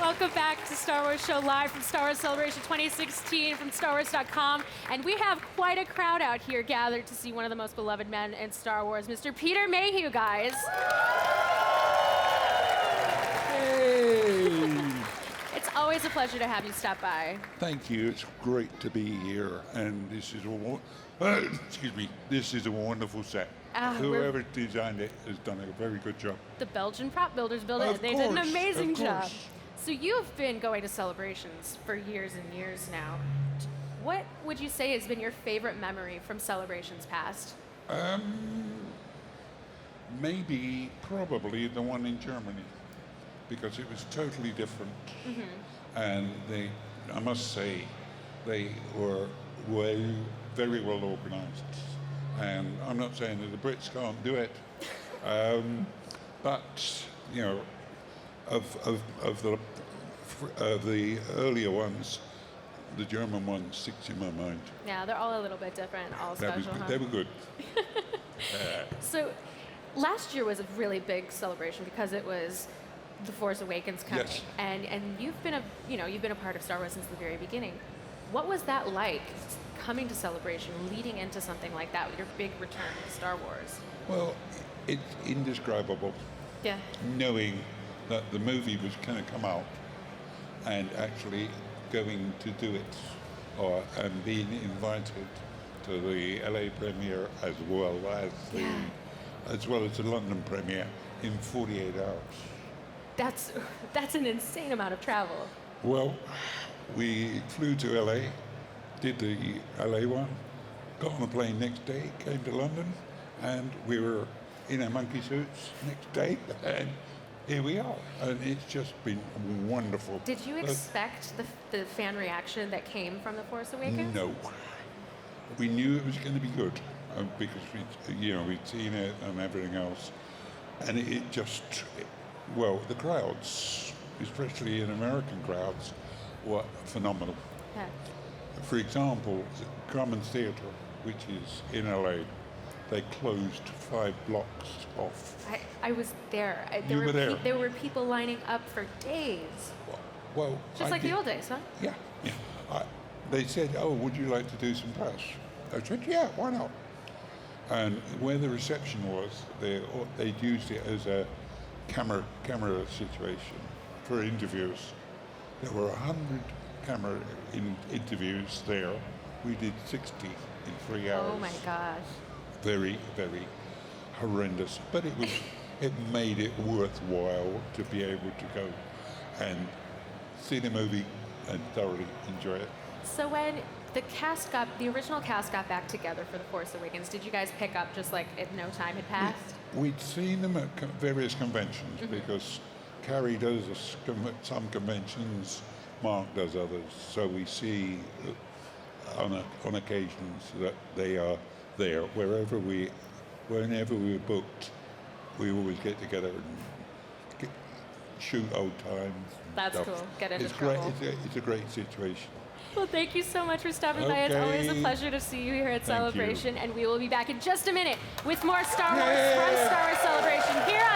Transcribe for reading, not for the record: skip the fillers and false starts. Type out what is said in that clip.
Welcome back to Star Wars Show live from Star Wars Celebration 2016 from StarWars.com. And we have quite a crowd out here gathered to see one of the most beloved men in Star Wars, Mr. Peter Mayhew, guys. Hey! It's always a pleasure to have you stop by. Thank you. It's great to be here, and this is excuse me. This is a wonderful set. Whoever designed it has done a very good job. The Belgian prop builders built it. They did an amazing job. So you've been going to Celebrations for years and years now. What would you say has been your favorite memory from Celebrations past? Probably the one in Germany, because it was totally different. And I must say, they were very well organized. And I'm not saying that the Brits can't do it, but you know, of the earlier ones, the German one sticks in my mind. Yeah, they're all a little bit different, all special. They were good. So, last year was a really big celebration because it was the Force Awakens coming, Yes. and you've been a part of Star Wars since the very beginning. What was that like, coming to Celebration, leading into something like that, with your big return to Star Wars? Well, it's indescribable. Yeah. Knowing that the movie was going to come out and actually going to do it, and being invited to the LA premiere as well as the London premiere in 48 hours. That's an insane amount of travel. Well, we flew to LA, did the LA one, got on a plane next day, came to London, and we were in our monkey suits next day, and here we are. And it's just been wonderful. Did you expect the fan reaction that came from The Force Awakens? No. We knew it was going to be good, because we'd seen it and everything else. And the crowds, especially in American crowds, were phenomenal. Yeah. For example, Commons Theatre, which is in LA, they closed 5 blocks off. I was there. You were there. There were people lining up for days. Well, Just like the old days, huh? Yeah. They said, "Oh, would you like to do some press?" I said, "Yeah, why not?" And where the reception was, they'd used it as a camera situation for interviews. There were 100 camera interviews there. We did 60 in 3 hours. Oh my gosh. Very, very horrendous. But it made it worthwhile to be able to go and see the movie and thoroughly enjoy it. So when the original cast got back together for The Force Awakens, did you guys pick up just like if no time had passed? We'd seen them at various conventions, because Carrie does some conventions, Mark does others. So we see on occasions that they are there. Whenever we're booked, we always get together and shoot old times. That's stuff. cool. Get into it's trouble. Great. It's a great situation. Well, thank you so much for stopping by. It's always a pleasure to see you here at Celebration. And we will be back in just a minute with more Star Wars from Star Wars Celebration here